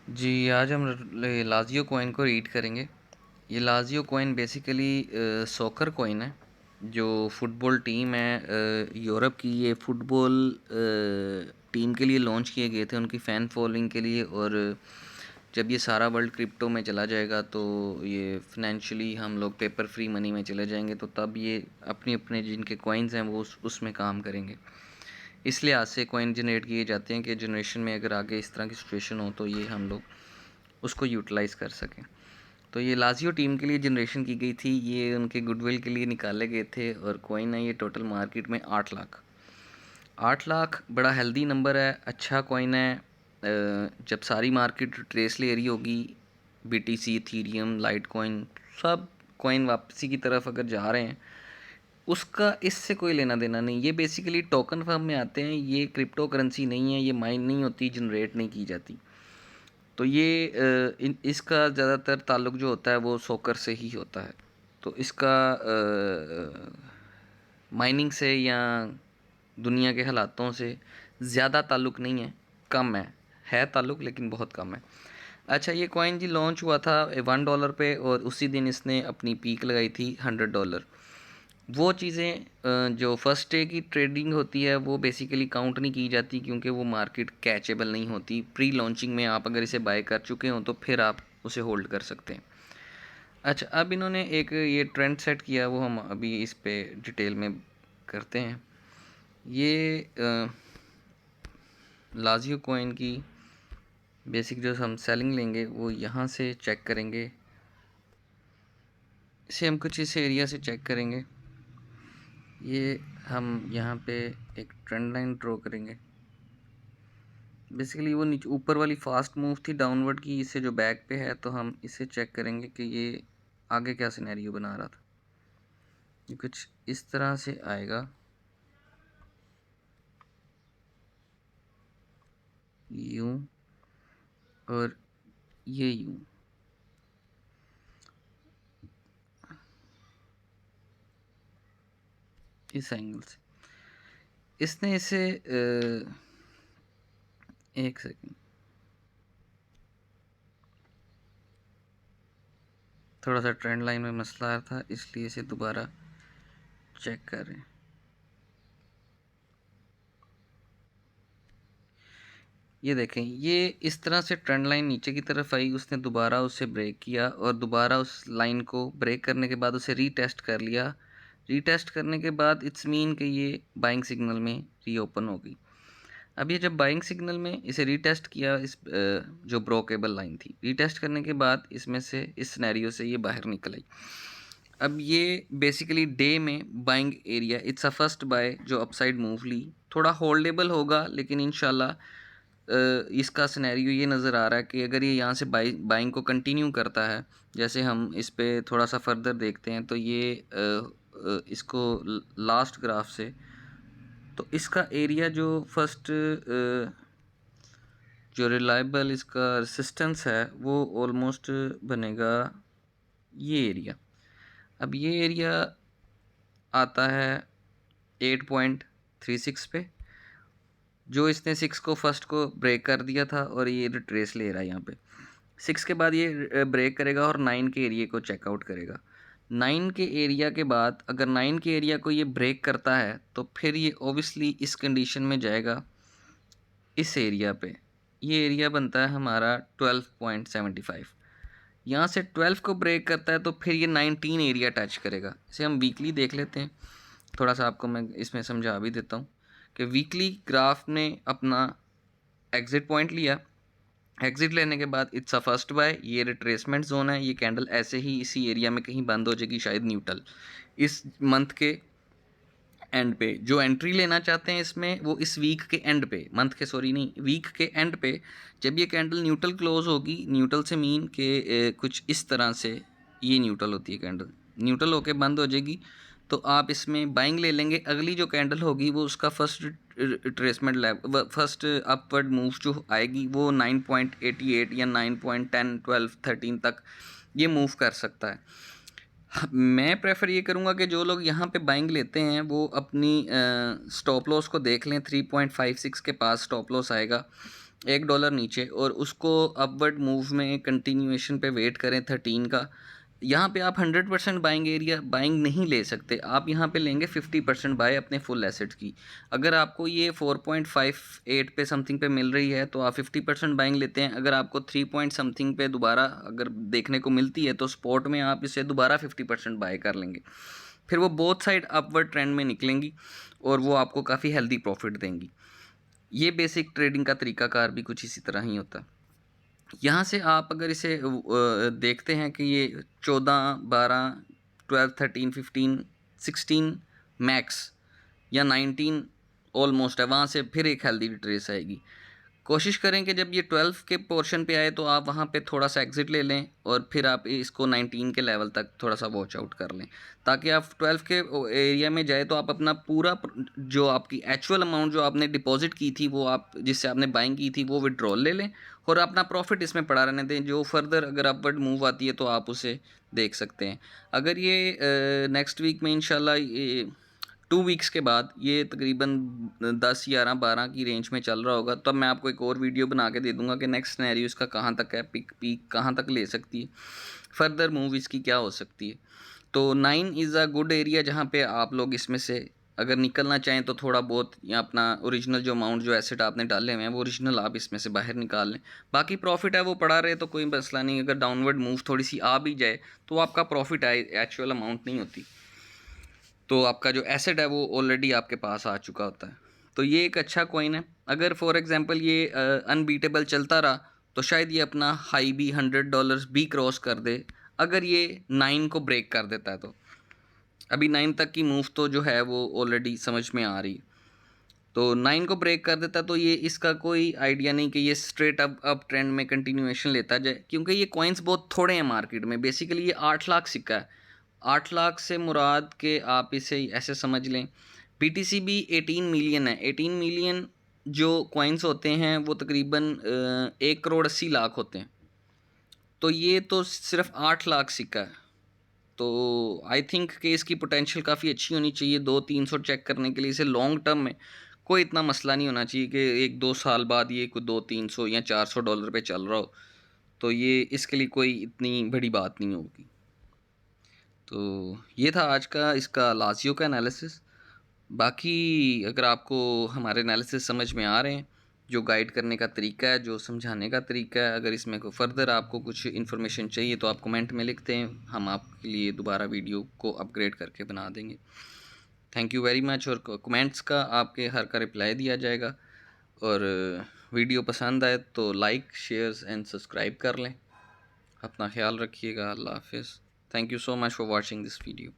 जी, आज हम Lazio coin को रीड करेंगे। ये Lazio coin basically soccer coin है, जो फुटबॉल टीम है यूरोप की। ये फुटबॉल टीम के लिए लॉन्च किए गए थे, उनकी फ़ैन फॉलोइंग के लिए। और जब ये सारा वर्ल्ड क्रिप्टो में चला जाएगा तो ये फ़ाइनेंशियली हम लोग पेपर फ्री मनी में चले जाएंगे, तो तब ये अपने जिनके कॉइन्स हैं वो उसमें काम करेंगे। इसलिए आज से कॉइन जनरेट किए जाते हैं कि जनरेशन में अगर आगे इस तरह की सिचुएशन हो तो ये हम लोग उसको यूटिलाइज़ कर सकें। तो ये लाज़ियो टीम के लिए जनरेशन की गई थी, ये उनके गुडविल के लिए निकाले गए थे। और कॉइन है ये टोटल मार्केट में 8 लाख। 8 लाख बड़ा हेल्दी नंबर है, अच्छा कॉइन है। जब सारी मार्केट ट्रेस ले रही होगी, BTC, इथीरियम, लाइट कॉइन, सब कॉइन वापसी की तरफ अगर जा रहे हैं, उसका इससे कोई लेना देना नहीं। ये बेसिकली टोकन फॉर्म में आते हैं, ये क्रिप्टो करेंसी नहीं है, ये माइन नहीं होती, जनरेट नहीं की जाती। तो ये इसका ज़्यादातर ताल्लुक जो होता है वो सोकर से ही होता है। तो इसका माइनिंग से या दुनिया के हालातों से ज़्यादा ताल्लुक नहीं है, कम है ताल्लुक, लेकिन बहुत कम है। अच्छा, ये कॉइन जी लॉन्च हुआ था $1 पे, और उसी दिन इसने अपनी पीक लगाई थी $100। वो चीज़ें जो फर्स्ट डे की ट्रेडिंग होती है वो बेसिकली काउंट नहीं की जाती, क्योंकि वो मार्केट कैचेबल नहीं होती। प्री लॉन्चिंग में आप अगर इसे बाय कर चुके हो तो फिर आप उसे होल्ड कर सकते हैं। अच्छा, अब इन्होंने एक ये ट्रेंड सेट किया, वो हम अभी इस पे डिटेल में करते हैं। ये लाजियो कॉइन की बेसिक जो हम सेलिंग लेंगे वो यहाँ से चेक करेंगे। इसे हम कुछ इस एरिया से चेक करेंगे। ये हम यहाँ पे एक ट्रेंड लाइन ड्रॉ करेंगे। बेसिकली वो नीचे ऊपर वाली फास्ट मूव थी डाउनवर्ड की, इससे जो बैक पे है, तो हम इसे चेक करेंगे कि ये आगे क्या सिनेरियो बना रहा था। ये कुछ इस तरह से आएगा, यूं, और ये यूं। इस एंगल से इसने इसे एक सेकंड, थोड़ा सा ट्रेंड लाइन में मसला आ रहा था, इसलिए इसे दोबारा चेक कर रहे हैं। ये देखें, ये इस तरह से ट्रेंड लाइन नीचे की तरफ आई, उसने दोबारा उसे ब्रेक किया, और दोबारा उस लाइन को ब्रेक करने के बाद उसे रीटेस्ट कर लिया। रीटेस्ट करने के बाद इट्स मीन कि ये बाइंग सिग्नल में रीओपन हो गई। अब ये जब बाइंग सिग्नल में इसे रीटेस्ट किया, इस जो ब्रोकेबल लाइन थी, रीटेस्ट करने के बाद इसमें से इस सिनेरियो से ये बाहर निकल आई। अब ये बेसिकली डे में buying area, it's a first by जो अपसाइड मूव ली, थोड़ा होल्डेबल होगा, लेकिन इंशाल्लाह इसका सिनेरियो ये नज़र आ रहा है कि अगर ये यहाँ से बाइंग को कंटिन्यू करता है, जैसे हम इस पे थोड़ा सा फर्दर देखते हैं, तो ये इसको लास्ट ग्राफ से, तो इसका एरिया जो फर्स्ट जो रिलायबल इसका रेसिस्टेंस है वो ऑलमोस्ट बनेगा ये एरिया। अब ये एरिया आता है 8.36 पे, जो इसने 6 को फर्स्ट को ब्रेक कर दिया था, और ये रिट्रेस ले रहा है यहाँ पे। 6 के बाद ये ब्रेक करेगा और 9 के एरिया को चेकआउट करेगा। 9 के एरिया के बाद अगर 9 के एरिया को ये ब्रेक करता है, तो फिर ये ओबियसली इस कंडीशन में जाएगा इस एरिया पे। ये एरिया बनता है हमारा 12.75। यहाँ से 12 को ब्रेक करता है तो फिर ये 19 एरिया टच करेगा। इसे हम वीकली देख लेते हैं, थोड़ा सा आपको मैं इसमें समझा भी देता हूँ कि वीकली ग्राफ ने अपना एग्जिट पॉइंट लिया। एग्जिट लेने के बाद इट्स अ फर्स्ट बाय, ये रिट्रेसमेंट जोन है, ये कैंडल ऐसे ही इसी एरिया में कहीं बंद हो जाएगी, शायद न्यूट्रल इस मंथ के एंड पे। जो एंट्री लेना चाहते हैं इसमें, वो इस वीक के एंड पे, मंथ के सॉरी नहीं, वीक के एंड पे जब ये कैंडल न्यूट्रल क्लोज होगी, न्यूट्रल से मीन के कुछ इस तरह से ये न्यूट्रल होती है कैंडल, न्यूट्रल होके बंद हो जाएगी, तो आप इसमें बाइंग ले लेंगे। अगली जो कैंडल होगी वो उसका first retracement level, first upward move जो आएगी वो 9.88 या 9.10, 12, 13 तक ये मूव कर सकता है। मैं प्रेफर ये करूँगा कि जो लोग यहाँ पे बाइंग लेते हैं वो अपनी स्टॉप लॉस को देख लें। 3.56 के पास स्टॉप लॉस आएगा, $1 नीचे और उसको अपवर्ड मूव में कंटिन्यूएशन पे वेट करें 13 का। यहाँ पे आप 100% बाइंग नहीं ले सकते, आप यहाँ पे लेंगे 50% बाय अपने फुल एसेट्स की। अगर आपको ये 4.58 पे समथिंग पे मिल रही है तो आप 50% बाइंग लेते हैं। अगर आपको 3 पॉइंट समथिंग पे दोबारा अगर देखने को मिलती है तो स्पॉट में आप इसे दोबारा 50% बाय कर लेंगे। फिर वो बोथ साइड अपवर्ड ट्रेंड में निकलेंगी और वो आपको काफ़ी हेल्दी प्रॉफिट देंगी। ये बेसिक ट्रेडिंग का तरीकाकार भी कुछ इसी तरह ही होता है। यहाँ से आप अगर इसे देखते हैं कि ये 14, 12, 12, 13, 15, 16 मैक्स या 19 ऑलमोस्ट है, वहाँ से फिर एक हेल्दी रिट्रेस आएगी। कोशिश करें कि जब ये 12 के पोर्शन पे आए तो आप वहाँ पे थोड़ा सा एग्जिट ले लें और फिर आप इसको 19 के लेवल तक थोड़ा सा वॉच आउट कर लें, ताकि आप 12 के एरिया में जाए तो आप अपना पूरा जो आपकी एक्चुअल अमाउंट जो आपने डिपॉजिट की थी, वो आप जिससे आपने बाइंग की थी, वो विड्रॉल ले लें और अपना प्रॉफिट इसमें पड़ा रहने दें। जो फर्दर अगर अपवर्ड मूव आती है तो आप उसे देख सकते हैं। अगर ये नेक्स्ट वीक में इंशाल्लाह ये 2 वीक्स के बाद ये तकरीबन 10, 11, 12 की रेंज में चल रहा होगा, तब मैं आपको एक और वीडियो बना के दे दूंगा कि नेक्स्ट सिनेरियो इसका कहाँ तक है, पीक कहाँ तक ले सकती है, फर्दर मूव इसकी क्या हो सकती है। तो 9 इज़ अ गुड एरिया जहाँ पे आप लोग इसमें से अगर निकलना चाहें तो थोड़ा बहुत या अपना ओरिजिनल जो अमाउंट जो एसेट आपने डाले हुए हैं वो ओरिजिनल आप इसमें से बाहर निकाल लें। बाकी प्रॉफिट है वो पड़ा रहे तो कोई मसला नहीं। अगर डाउनवर्ड मूव थोड़ी सी आ भी जाए तो आपका प्रॉफिट है, एक्चुअल अमाउंट नहीं होती, तो आपका जो एसेट है वो ऑलरेडी आपके पास आ चुका होता है। तो ये एक अच्छा कॉइन है। अगर फॉर एग्जांपल ये अनबीटेबल चलता रहा तो शायद ये अपना हाई भी $100 भी क्रॉस कर दे, अगर ये 9 को ब्रेक कर देता है तो। अभी 9 तक की मूव तो जो है वो ऑलरेडी समझ में आ रही है, तो 9 को ब्रेक कर देता तो ये इसका कोई आइडिया नहीं कि ये स्ट्रेट अप ट्रेंड में कंटिन्यूएशन लेता जाए, क्योंकि ये कॉइन्स बहुत थोड़े हैं मार्केट में। बेसिकली ये 8 लाख सिक्का है। 8 लाख से मुराद के आप इसे ऐसे समझ लें, BTC भी 18 मिलियन है। 18 मिलियन जो कॉइन्स होते हैं वो तकरीबन 1 करोड़ 80 लाख होते हैं, तो ये तो सिर्फ 8 लाख सिक्का है। तो आई थिंक कि इसकी पोटेंशियल काफ़ी अच्छी होनी चाहिए 200-300 चेक करने के लिए। इसे लॉन्ग टर्म में कोई इतना मसला नहीं होना चाहिए कि 1-2 साल बाद ये कोई 200-300 या $400 पे चल रहा हो, तो ये इसके लिए कोई इतनी बड़ी बात नहीं होगी। तो ये था आज का इसका लाजियो का एनालिसिस। बाकी अगर आपको हमारे एनालिसिस समझ में आ रहे हैं, जो गाइड करने का तरीका है, जो समझाने का तरीका है, अगर इसमें कोई फर्दर आपको कुछ इन्फॉर्मेशन चाहिए तो आप कमेंट में लिखते हैं, हम आपके लिए दोबारा वीडियो को अपग्रेड करके बना देंगे। Thank you very much. और कमेंट्स का आपके हर का रिप्लाई दिया जाएगा। और वीडियो पसंद आए तो लाइक, शेयर्स एंड सब्सक्राइब कर लें। अपना ख्याल रखिएगा। अल्लाह हाफिज़। Thank you so much for watching this video.